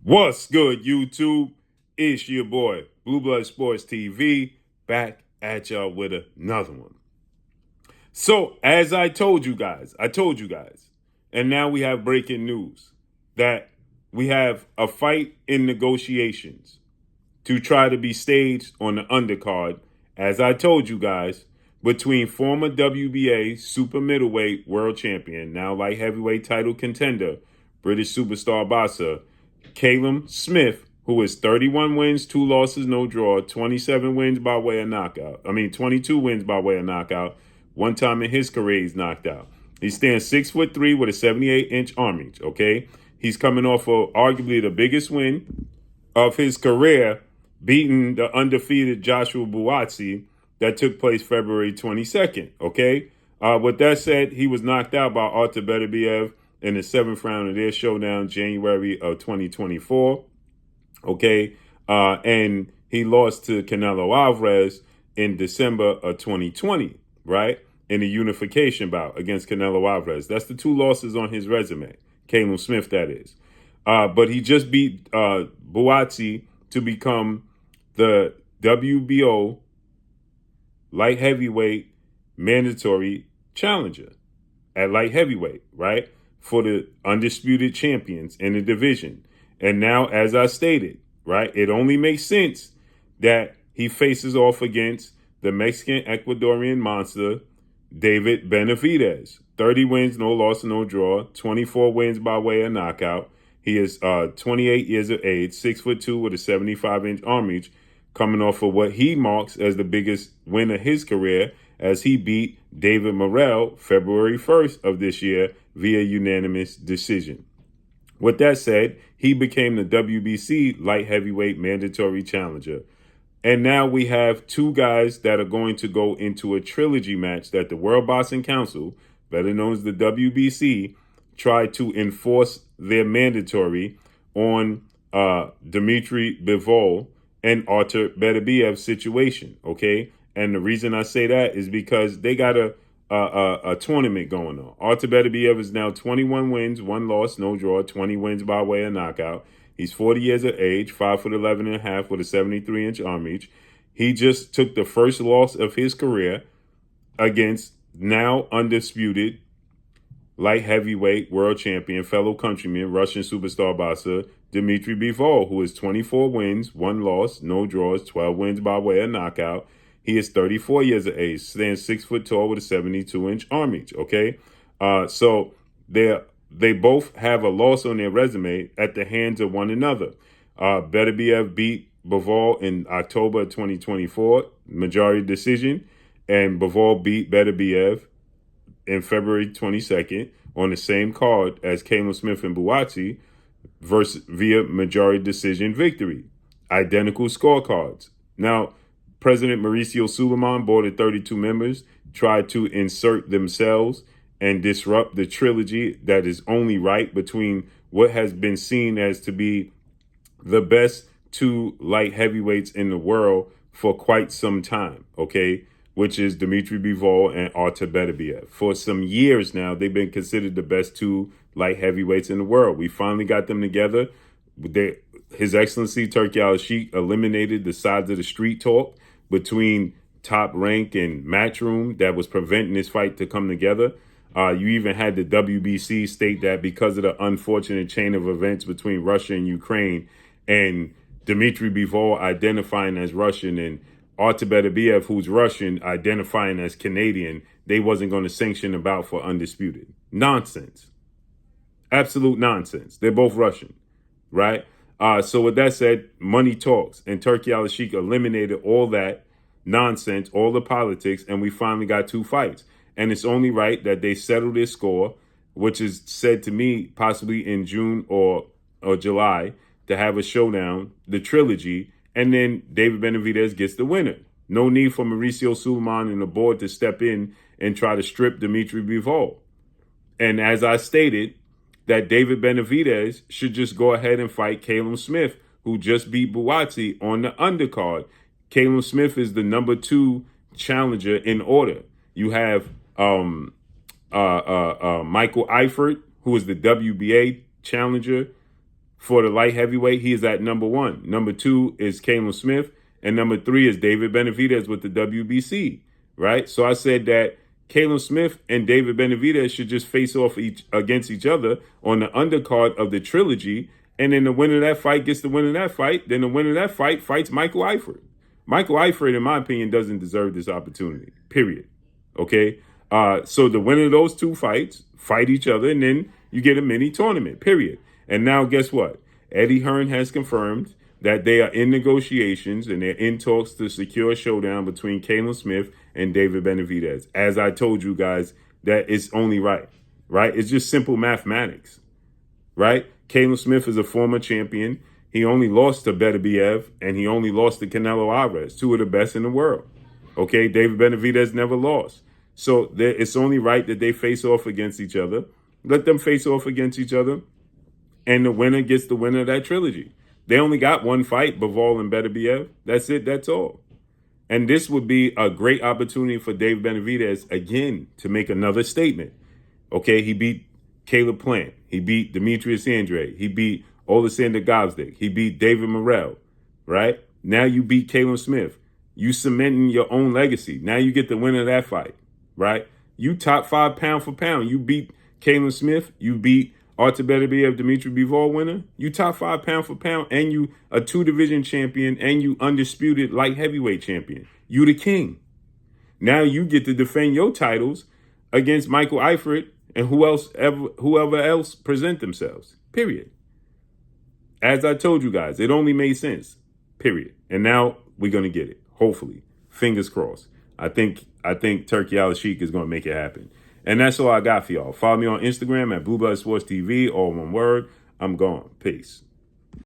What's good, YouTube? It's your boy, Blue Blood Sports TV, back at y'all with another one. So, as I told you guys, and now we have breaking news that we have a fight in negotiations to try to be staged on the undercard, as I told you guys, between former WBA super middleweight world champion, now light heavyweight title contender, British superstar boxer, Callum Smith, who is 31 wins, 2 losses, no draw, 27 wins by way of knockout. 22 wins by way of knockout. One time in his career, he's knocked out. He stands 6'3" with a 78-inch arm reach, okay? He's coming off of arguably the biggest win of his career, beating the undefeated Joshua Buatsi that took place February 22nd, okay? With that said, he was knocked out by Artur Beterbiev in the 7th round of their showdown, January of 2024, okay? And he lost to Canelo Alvarez in December of 2020, right? In a unification bout against Canelo Alvarez. That's the 2 losses on his resume. Callum Smith, that is. But he just beat Buatsi to become the WBO light heavyweight mandatory challenger at light heavyweight, right? For the undisputed champions in the division. And now, as I stated, right, it only makes sense that he faces off against the Mexican Ecuadorian monster, David Benavidez. 30 wins, no loss, no draw, 24 wins by way of knockout. He is 28 years of age, 6'2" with a 75-inch arm reach, coming off of what he marks as the biggest win of his career, as he beat David Morrell February 1st of this year via unanimous decision. With that said, he became the WBC light heavyweight mandatory challenger. And now we have 2 guys that are going to go into a trilogy match that the World Boxing Council, better known as the WBC, tried to enforce their mandatory on Dmitry Bivol and Artur Beterbiev situation, okay? And the reason I say that is because they got a tournament going on. Artur Beterbiev is now 21 wins, 1 loss, no draw, 20 wins by way of knockout. He's 40 years of age, 5'11" and a half with a 73-inch arm reach. He just took the first loss of his career against now undisputed light heavyweight world champion, fellow countryman, Russian superstar boxer, Dmitry Bivol, who is 24 wins, 1 loss, no draws, 12 wins by way of knockout. He is 34 years of age, stands 6 foot tall with a 72-inch arm reach, okay? So they both have a loss on their resume at the hands of one another. Beterbiev beat Bivol in October 2024, majority decision, and Bivol beat Beterbiev in February 22nd on the same card as Callum Smith and Buatsi via majority decision victory. Identical scorecards. Now, President Mauricio Suleiman, board of 32 members, tried to insert themselves and disrupt the trilogy that is only right between what has been seen as to be the best 2 light heavyweights in the world for quite some time, okay? Which is Dmitry Bivol and Artur Beterbiev. For some years now, they've been considered the best 2 light heavyweights in the world. We finally got them together. His Excellency Turki Al-Sheikh eliminated the sides of the street talk between Top Rank and Matchroom that was preventing this fight to come together. You even had the WBC state that because of the unfortunate chain of events between Russia and Ukraine, and Dmitry Bivol identifying as Russian and Artur Beterbiev, who's Russian, identifying as Canadian, they wasn't going to sanction the bout for undisputed. Nonsense. Absolute nonsense. They're both Russian, right? So with that said, money talks. And Turki Al-Sheikh eliminated all that nonsense, all the politics, and we finally got 2 fights. And it's only right that they settle this score, which is said to me possibly in June or July, to have a showdown, the trilogy, and then David Benavidez gets the winner. No need for Mauricio Suleiman and the board to step in and try to strip Dmitry Bivol. And as I stated, that David Benavidez should just go ahead and fight Callum Smith, who just beat Buatsi on the undercard. Callum Smith is the number 2 challenger in order. You have Michael Eifert, who is the WBA challenger For the light heavyweight, he is at number 1. Number 2 is Callum Smith. And number 3 is David Benavidez with the WBC, right? So I said that Callum Smith and David Benavidez should just face off against each other on the undercard of the trilogy. And then the winner of that fight gets the winner of that fight. Then the winner of that fight fights Michael Eifert. Michael Eifert, in my opinion, doesn't deserve this opportunity, period. Okay? So the winner of those 2 fights fight each other, and then you get a mini tournament, period. And now guess what? Eddie Hearn has confirmed that they are in negotiations and they're in talks to secure a showdown between Callum Smith and David Benavidez. As I told you guys, that it's only right? It's just simple mathematics, right? Callum Smith is a former champion. He only lost to Beterbiev and he only lost to Canelo Alvarez, 2 of the best in the world. Okay, David Benavidez never lost. So it's only right that they face off against each other. Let them face off against each other, and the winner gets the winner of that trilogy. They only got 1 fight, Bivol and Beterbiev. That's it. That's all. And this would be a great opportunity for David Benavidez, again, to make another statement. Okay, he beat Caleb Plant. He beat Demetrius Andrade. He beat Oleksandr Gvozdyk. He beat David Morrell, right? Now you beat Callum Smith. You cementing your own legacy. Now you get the winner of that fight, right? You top 5 pound for pound. You beat Callum Smith. You beat Artur Beterbiev, Dimitri Bivol winner. You top 5 pound for pound, and you a 2-division champion, and you undisputed light heavyweight champion. You the king. Now you get to defend your titles against Michael Eifert and whoever else present themselves. Period. As I told you guys, it only made sense. Period. And now we're gonna get it. Hopefully, fingers crossed. I think Turkey Al-Sheikh is gonna make it happen. And that's all I got for y'all. Follow me on Instagram at Blue Blood Sports TV, all one word. I'm gone. Peace.